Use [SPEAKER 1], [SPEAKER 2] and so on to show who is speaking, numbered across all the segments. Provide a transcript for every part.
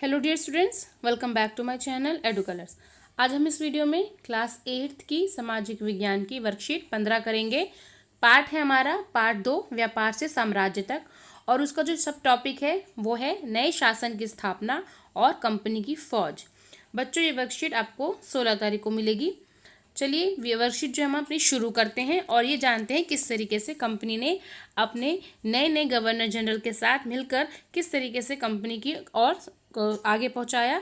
[SPEAKER 1] Hello dear students, welcome back to my channel Edu Colors. आज हम इस video में क्लास 8th की सामाजिक विज्ञान की वर्कशीट 15 करेंगे। पार्ट है हमारा पार्ट 2 व्यापार से साम्राज्य तक, और उसका जो सब टॉपिक है वो है नए शासन की स्थापना और कंपनी की फौज। बच्चों, ये वर्कशीट आपको 16 तारीख को मिलेगी। चलिए वर्कशीट जो हम अपनी शुरू करते हैं और ये जानते हैं किस तरीके से कंपनी ने अपने नए नए गवर्नर जनरल के साथ मिलकर किस तरीके से कंपनी की और आगे पहुंचाया।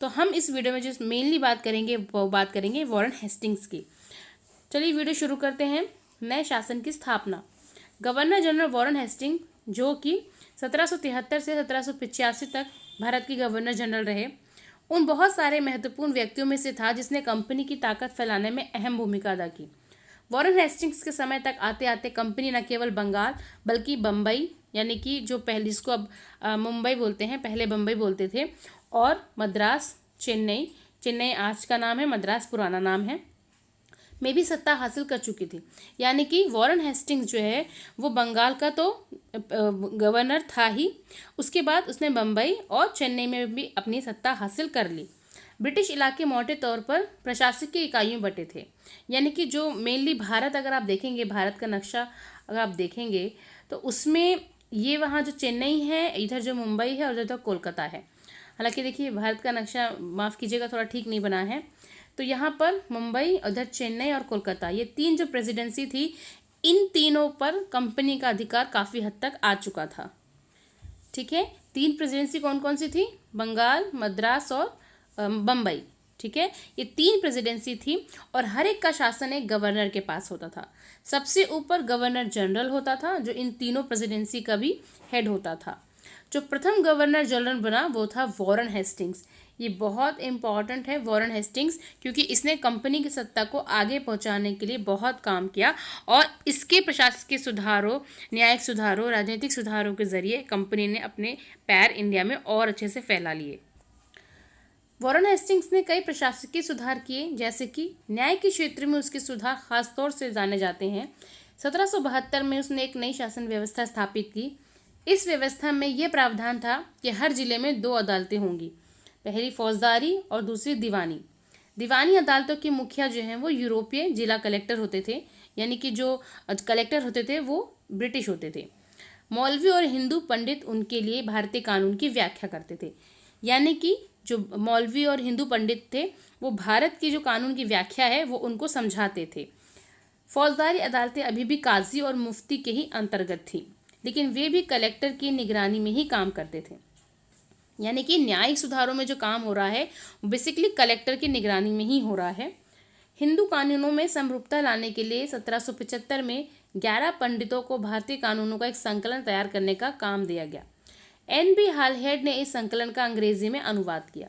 [SPEAKER 1] तो हम इस वीडियो में जो मेनली बात करेंगे वो बात करेंगे वॉरेन हेस्टिंग्स की। चलिए वीडियो शुरू करते हैं। नए शासन की स्थापना। गवर्नर जनरल वॉरेन हेस्टिंग, जो कि 1773 से 1785 तक भारत के गवर्नर जनरल रहे, उन बहुत सारे महत्वपूर्ण व्यक्तियों में से था जिसने कंपनी की ताकत फैलाने में अहम भूमिका अदा की। वॉरेन हेस्टिंग्स के समय तक आते आते कंपनी न केवल बंगाल बल्कि बम्बई, यानी कि जो पहले जिसको अब मुंबई बोलते हैं, पहले बम्बई बोलते थे, और मद्रास, चेन्नई, चेन्नई आज का नाम है, मद्रास पुराना नाम है, में भी सत्ता हासिल कर चुकी थी। यानी कि वॉरेन हेस्टिंग्स जो है वो बंगाल का तो गवर्नर था ही, उसके बाद उसने बम्बई और चेन्नई में भी अपनी सत्ता हासिल कर ली। ब्रिटिश इलाके मोटे तौर पर प्रशासकीय इकाइयों बटे थे। यानी कि जो मेनली भारत, अगर आप देखेंगे भारत का नक्शा अगर आप देखेंगे तो उसमें ये वहाँ जो चेन्नई है, इधर जो मुंबई है और उधर कोलकाता है। हालांकि देखिए भारत का नक्शा, माफ़ कीजिएगा, थोड़ा ठीक नहीं बना है। तो यहाँ पर मुंबई, उधर चेन्नई और कोलकाता, ये तीन जो प्रेसिडेंसी थी, इन तीनों पर कंपनी का अधिकार काफ़ी हद तक आ चुका था। ठीक है, तीन प्रेसिडेंसी कौन कौन सी थी? बंगाल, मद्रास और बम्बई। ठीक है, ये तीन प्रेसिडेंसी थी और हर एक का शासन एक गवर्नर के पास होता था। सबसे ऊपर गवर्नर जनरल होता था, जो इन तीनों प्रेसिडेंसी का भी हेड होता था। जो प्रथम गवर्नर जनरल बना वो था वॉरेन हेस्टिंग्स। ये बहुत इंपॉर्टेंट है वॉरेन हेस्टिंग्स, क्योंकि इसने कंपनी की सत्ता को आगे पहुंचाने के लिए बहुत काम किया और इसके प्रशासकीय सुधारों, न्यायिक सुधारों, राजनीतिक सुधारों के जरिए कंपनी ने अपने पैर इंडिया में और अच्छे से फैला लिए। वॉरेन हेस्टिंग्स ने कई प्रशासकीय सुधार किए, जैसे कि न्याय के क्षेत्र में उसके सुधार खासतौर से जाने जाते हैं। 1772 में उसने एक नई शासन व्यवस्था स्थापित की। इस व्यवस्था में यह प्रावधान था कि हर जिले में 2 अदालतें होंगी, पहली फौजदारी और दूसरी दीवानी। दीवानी अदालतों के मुखिया जो हैं वो यूरोपीय जिला कलेक्टर होते थे, यानी कि जो कलेक्टर होते थे वो ब्रिटिश होते थे। मौलवी और हिंदू पंडित उनके लिए भारतीय कानून की व्याख्या करते थे। यानी कि जो मौलवी और हिंदू पंडित थे वो भारत की जो कानून की व्याख्या है वो उनको समझाते थे। फौजदारी अदालतें अभी भी काजी और मुफ्ती के ही अंतर्गत थी, लेकिन वे भी कलेक्टर की निगरानी में ही काम करते थे। यानी कि न्यायिक सुधारों में जो काम हो रहा है बेसिकली कलेक्टर की निगरानी में ही हो रहा है। हिंदू कानूनों में समरूपता लाने के लिए 1775 में 11 पंडितों को भारतीय कानूनों का एक संकलन तैयार करने का काम दिया गया। एन.बी. हालहेड ने इस संकलन का अंग्रेजी में अनुवाद किया।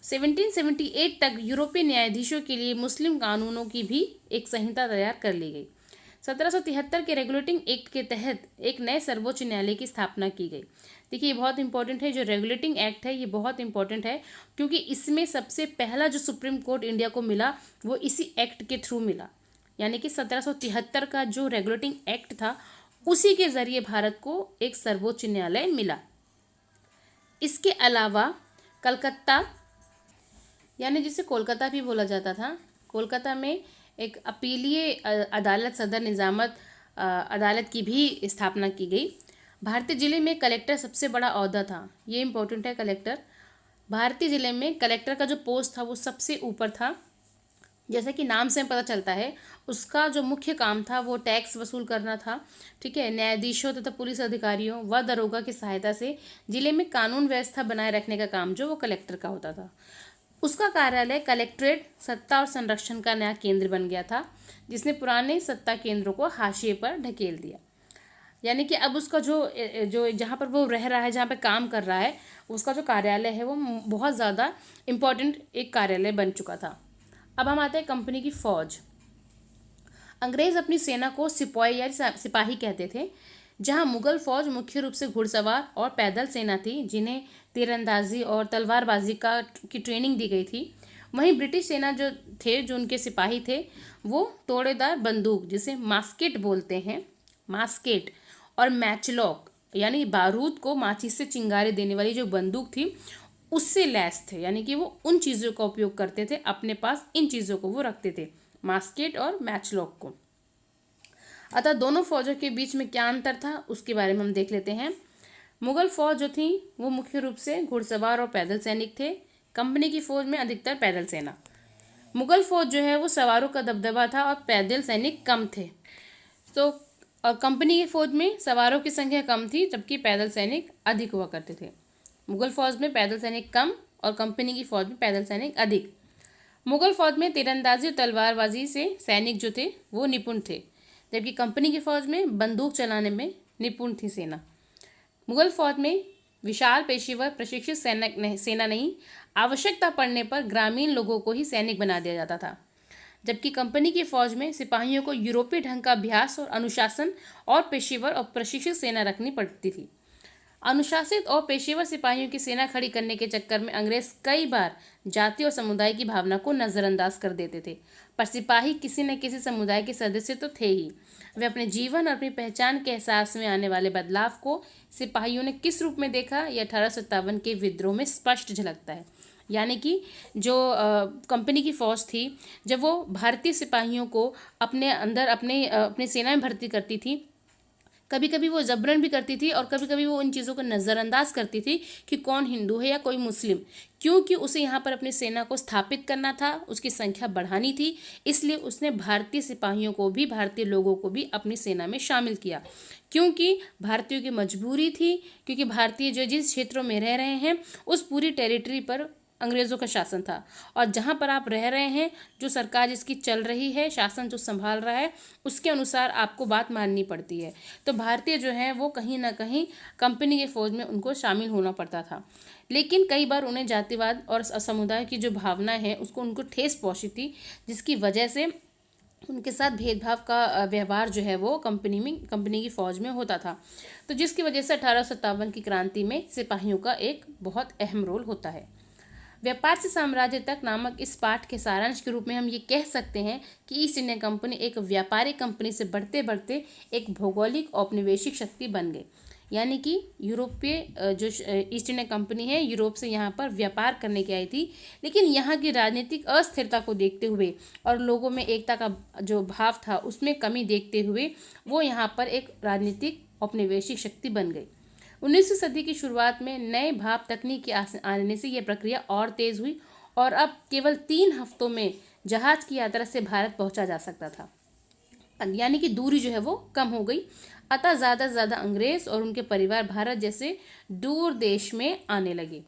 [SPEAKER 1] 1778 तक यूरोपीय न्यायाधीशों के लिए मुस्लिम कानूनों की भी एक संहिता तैयार कर ली गई। 1773 के रेगुलेटिंग एक्ट के तहत एक नए सर्वोच्च न्यायालय की स्थापना की गई। देखिए ये बहुत इंपॉर्टेंट है, जो रेगुलेटिंग एक्ट है ये बहुत इंपॉर्टेंट है, क्योंकि इसमें सबसे पहला जो सुप्रीम कोर्ट इंडिया को मिला वो इसी एक्ट के थ्रू मिला। यानी कि 1773 का जो रेगुलेटिंग एक्ट था उसी के जरिए भारत को एक सर्वोच्च न्यायालय मिला। इसके अलावा कलकत्ता, यानी जिसे कोलकाता भी बोला जाता था, कोलकाता में एक अपीलीय अदालत, सदर निजामत अदालत की भी स्थापना की गई। भारतीय जिले में कलेक्टर सबसे बड़ा ओहदा था, ये इंपॉर्टेंट है। कलेक्टर, भारतीय जिले में कलेक्टर का जो पोस्ट था वो सबसे ऊपर था। जैसे कि नाम से पता चलता है उसका जो मुख्य काम था वो टैक्स वसूल करना था। ठीक है, न्यायाधीशों तथा पुलिस अधिकारियों व दरोगा की सहायता से जिले में कानून व्यवस्था बनाए रखने का काम जो वो कलेक्टर का होता था। उसका कार्यालय कलेक्ट्रेट सत्ता और संरक्षण का नया केंद्र बन गया था, जिसने पुराने सत्ता केंद्रों को हाशिए पर ढकेल दिया। यानी कि अब उसका जो जो जहाँ पर वो रह रहा है, जहाँ पर काम कर रहा है, उसका जो कार्यालय है वो बहुत ज़्यादा इम्पोर्टेंट एक कार्यालय बन चुका था। अब हम आते हैं कंपनी की फौज। अंग्रेज अपनी सेना को सिपाही या सिपाही कहते थे। जहां मुगल फौज मुख्य रूप से घुड़सवार और पैदल सेना थी, जिन्हें तीरंदाजी और तलवारबाजी की ट्रेनिंग दी गई थी, वहीं ब्रिटिश सेना जो थे, जो उनके सिपाही थे, वो तोड़ेदार बंदूक, जिसे मास्केट बोलते हैं, मास्केट, और मैचलॉक यानी बारूद को माचिस से चिंगारी देने वाली जो बंदूक थी उससे लैस थे, यानी कि वो उन चीज़ों का उपयोग करते थे, अपने पास इन चीज़ों को वो रखते थे, मास्केट और मैचलॉक को। अतः दोनों फौजों के बीच में क्या अंतर था उसके बारे में हम देख लेते हैं। मुगल फौज जो थी वो मुख्य रूप से घुड़सवार और पैदल सैनिक थे। कंपनी की फौज में अधिकतर पैदल सेना। मुगल फौज जो है वो सवारों का दबदबा था और पैदल सैनिक कम थे। तो कंपनी की फौज में सवारों की संख्या कम थी जबकि पैदल सैनिक अधिक हुआ करते थे। मुगल फौज में पैदल सैनिक कम और कंपनी की फौज में पैदल सैनिक अधिक। मुगल फौज में तीरंदाजी और तलवारबाजी से सैनिक जो थे वो निपुण थे, जबकि कंपनी की फौज में बंदूक चलाने में निपुण थी सेना। मुगल फौज में विशाल पेशेवर प्रशिक्षित सेना नहीं, आवश्यकता पड़ने पर ग्रामीण लोगों को ही सैनिक बना दिया जाता था, जबकि कंपनी की फौज में सिपाहियों को यूरोपीय ढंग का अभ्यास और अनुशासन और पेशेवर और प्रशिक्षित सेना रखनी पड़ती थी। अनुशासित और पेशेवर सिपाहियों की सेना खड़ी करने के चक्कर में अंग्रेज कई बार जाति और समुदाय की भावना को नजरअंदाज कर देते थे, पर सिपाही किसी न किसी समुदाय के सदस्य तो थे ही। वे अपने जीवन और अपनी पहचान के एहसास में आने वाले बदलाव को सिपाहियों ने किस रूप में देखा, यह 1857 के विद्रोह में स्पष्ट झलकता है। यानी कि जो कंपनी की फौज थी, जब वो भारतीय सिपाहियों को अपने अंदर अपने सेना में भर्ती करती थी, कभी कभी वो जबरन भी करती थी और कभी कभी वो उन चीज़ों को नज़रअंदाज करती थी कि कौन हिंदू है या कोई मुस्लिम, क्योंकि उसे यहाँ पर अपनी सेना को स्थापित करना था, उसकी संख्या बढ़ानी थी। इसलिए उसने भारतीय सिपाहियों को भी, भारतीय लोगों को भी अपनी सेना में शामिल किया, क्योंकि भारतीयों की मजबूरी थी, क्योंकि भारतीय जो जिस क्षेत्रों में रह रहे हैं उस पूरी टेरिटरी पर अंग्रेज़ों का शासन था, और जहाँ पर आप रह रहे हैं, जो सरकार जिसकी चल रही है, शासन जो संभाल रहा है, उसके अनुसार आपको बात माननी पड़ती है। तो भारतीय जो हैं वो कहीं ना कहीं कंपनी के फौज में उनको शामिल होना पड़ता था। लेकिन कई बार उन्हें जातिवाद और समुदाय की जो भावना है उसको उनको ठेस पहुंची थी, जिसकी वजह से उनके साथ भेदभाव का व्यवहार जो है वो कंपनी की फौज में होता था। तो जिसकी वजह से 1857 की क्रांति में सिपाहियों का एक बहुत अहम रोल होता है। व्यापार से साम्राज्य तक नामक इस पाठ के सारांश के रूप में हम ये कह सकते हैं कि ईस्ट इंडिया कंपनी एक व्यापारिक कंपनी से बढ़ते बढ़ते एक भौगोलिक औपनिवेशिक शक्ति बन गई। यानी कि यूरोपीय जो ईस्ट इंडिया कंपनी है, यूरोप से यहाँ पर व्यापार करने की आई थी, लेकिन यहाँ की राजनीतिक अस्थिरता को देखते हुए और लोगों में एकता का जो भाव था उसमें कमी देखते हुए वो यहाँ पर एक राजनीतिक औपनिवेशिक शक्ति बन गई। 19वीं सदी की शुरुआत में नए भाप तकनीक के आने से यह प्रक्रिया और तेज हुई और अब केवल 3 हफ्तों में जहाज की यात्रा से भारत पहुंचा जा सकता था, यानी कि दूरी जो है वो कम हो गई। अतः ज़्यादा से ज़्यादा अंग्रेज और उनके परिवार भारत जैसे दूर देश में आने लगे।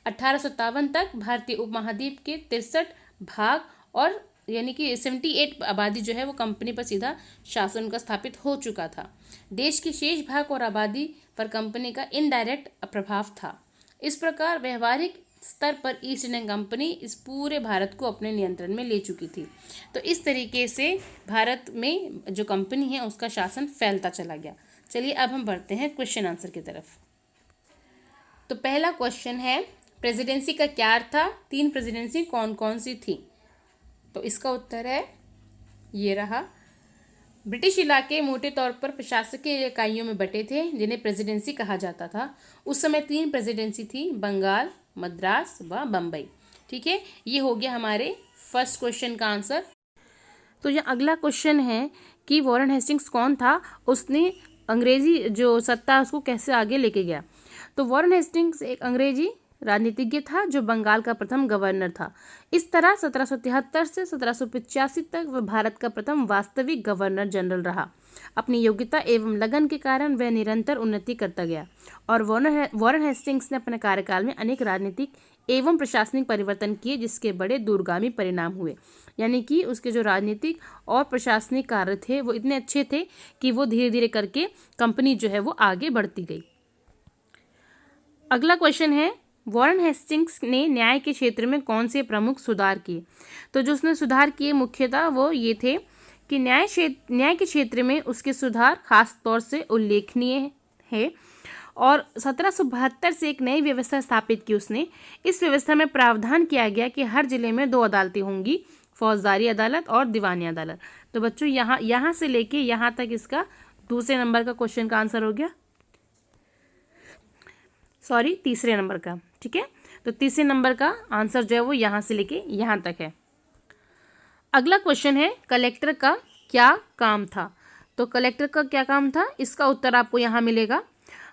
[SPEAKER 1] 1857 तक भारतीय उपमहाद्वीप के 63 भाग और यानी कि 78 आबादी जो है वो कंपनी पर सीधा शासन का स्थापित हो चुका था। देश के शेष भाग और आबादी पर कंपनी का इनडायरेक्ट प्रभाव था। इस प्रकार व्यवहारिक स्तर पर ईस्ट इंडिया कंपनी इस पूरे भारत को अपने नियंत्रण में ले चुकी थी। तो इस तरीके से भारत में जो कंपनी है उसका शासन फैलता चला गया। चलिए अब हम बढ़ते हैं क्वेश्चन आंसर की तरफ। तो पहला क्वेश्चन है, प्रेसिडेंसी का क्या अर्थ था? 3 प्रेसिडेंसी कौन कौन सी थी? तो इसका उत्तर है ये रहा। ब्रिटिश इलाके मोटे तौर पर प्रशासकीय इकाइयों में बटे थे जिन्हें प्रेसिडेंसी कहा जाता था। उस समय 3 प्रेसिडेंसी थी, बंगाल, मद्रास व बम्बई। ठीक है, ये हो गया हमारे फर्स्ट क्वेश्चन का आंसर। तो यह अगला क्वेश्चन है कि वॉरेन हेस्टिंग्स कौन था, उसने अंग्रेजी जो सत्ता उसको कैसे आगे लेके गया। तो वॉरेन हेस्टिंग्स एक अंग्रेजी राजनीतिज्ञ था जो बंगाल का प्रथम गवर्नर था। इस तरह 1773 से 1785 तक वह भारत का प्रथम वास्तविक गवर्नर जनरल रहा। अपनी योग्यता एवं लगन के कारण वह निरंतर उन्नति करता गया और वॉरेन हेस्टिंग्स ने अपने कार्यकाल में अनेक राजनीतिक एवं प्रशासनिक परिवर्तन किए जिसके बड़े दूरगामी परिणाम हुए। यानी कि उसके जो राजनीतिक और प्रशासनिक कार्य थे वो इतने अच्छे थे कि वो धीरे धीरे करके कंपनी जो है वो आगे बढ़ती गई। अगला क्वेश्चन है, वॉरेन हेस्टिंग्स ने न्याय के क्षेत्र में कौन से प्रमुख सुधार किए? तो जो उसने सुधार किए मुख्यतः वो ये थे कि न्याय के क्षेत्र में उसके सुधार खास तौर से उल्लेखनीय है और 1772 से एक नई व्यवस्था स्थापित की उसने। इस व्यवस्था में प्रावधान किया गया कि हर जिले में 2 अदालतें होंगी, फौजदारी अदालत और दीवानी अदालत। तो बच्चों यहाँ से लेके यहाँ तक इसका दूसरे नंबर का क्वेश्चन का आंसर हो गया, सॉरी तीसरे नंबर का। ठीक है, तो तीसरे नंबर का आंसर जो है वो यहाँ से लेके यहाँ तक है। अगला क्वेश्चन है कलेक्टर का क्या काम था। तो कलेक्टर का क्या काम था, इसका उत्तर आपको यहाँ मिलेगा।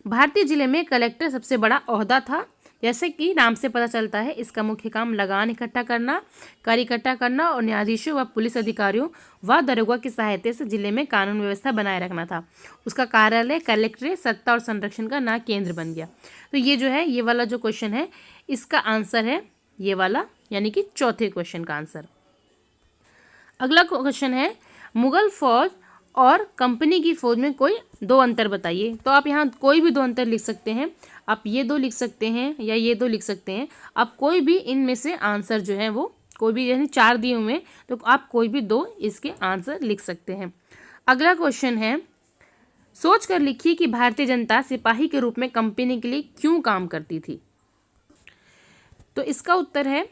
[SPEAKER 1] भारतीय जिले में कलेक्टर सबसे बड़ा ओहदा था। जैसे कि नाम से पता चलता है, इसका मुख्य काम लगान इकट्ठा करना, कर इकट्ठा करना और न्यायाधीशों व पुलिस अधिकारियों व दरोगा की सहायता से जिले में कानून व्यवस्था बनाए रखना था। उसका कार्यालय कलेक्ट्रेट सत्ता और संरक्षण का नया केंद्र बन गया। तो ये जो है, ये वाला जो क्वेश्चन है, इसका आंसर है ये वाला, यानी कि चौथे क्वेश्चन का आंसर। अगला क्वेश्चन है मुगल फौज और कंपनी की फौज में कोई दो अंतर बताइए। तो आप यहाँ कोई भी दो अंतर लिख सकते हैं, आप ये दो लिख सकते हैं या ये दो लिख सकते हैं। आप कोई भी इनमें से आंसर जो है वो कोई भी, यानी 4 दिए हुए हैं तो आप कोई भी दो इसके आंसर लिख सकते हैं। अगला क्वेश्चन है सोच कर लिखिए कि भारतीय जनता सिपाही के रूप में कंपनी के लिए क्यों काम करती थी। तो इसका उत्तर है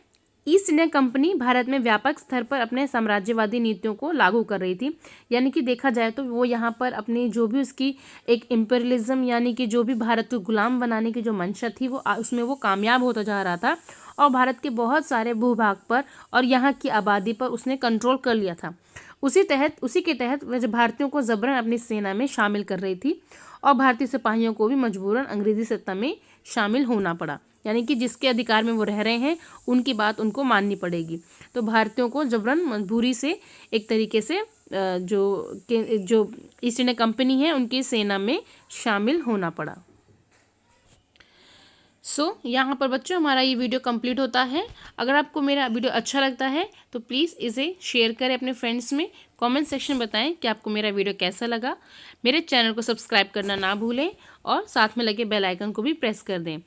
[SPEAKER 1] ईस्ट इंडिया कंपनी भारत में व्यापक स्तर पर अपने साम्राज्यवादी नीतियों को लागू कर रही थी। यानी कि देखा जाए तो वो यहाँ पर अपनी जो भी उसकी एक इम्पेरियलिज्म, यानी कि जो भी भारत को गुलाम बनाने की जो मंशा थी, वो उसमें वो कामयाब होता जा रहा था और भारत के बहुत सारे भूभाग पर और यहाँ की आबादी पर उसने कंट्रोल कर लिया था। उसी के तहत वह भारतीयों को जबरन अपनी सेना में शामिल कर रही थी और भारतीय सिपाहियों को भी मजबूरन अंग्रेजी सत्ता में शामिल होना पड़ा। यानी कि जिसके अधिकार में वो रह रहे हैं उनकी बात उनको माननी पड़ेगी। तो भारतीयों को जबरन मजबूरी से एक तरीके से जो ईस्ट इंडिया कंपनी है उनकी सेना में शामिल होना पड़ा। यहाँ पर बच्चों हमारा ये वीडियो कंप्लीट होता है। अगर आपको मेरा वीडियो अच्छा लगता है तो प्लीज़ इसे शेयर करें अपने फ्रेंड्स में। कमेंट सेक्शन बताएं कि आपको मेरा वीडियो कैसा लगा। मेरे चैनल को सब्सक्राइब करना ना भूलें और साथ में लगे बेल आइकन को भी प्रेस कर दें।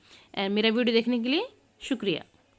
[SPEAKER 1] मेरा वीडियो देखने के लिए शुक्रिया।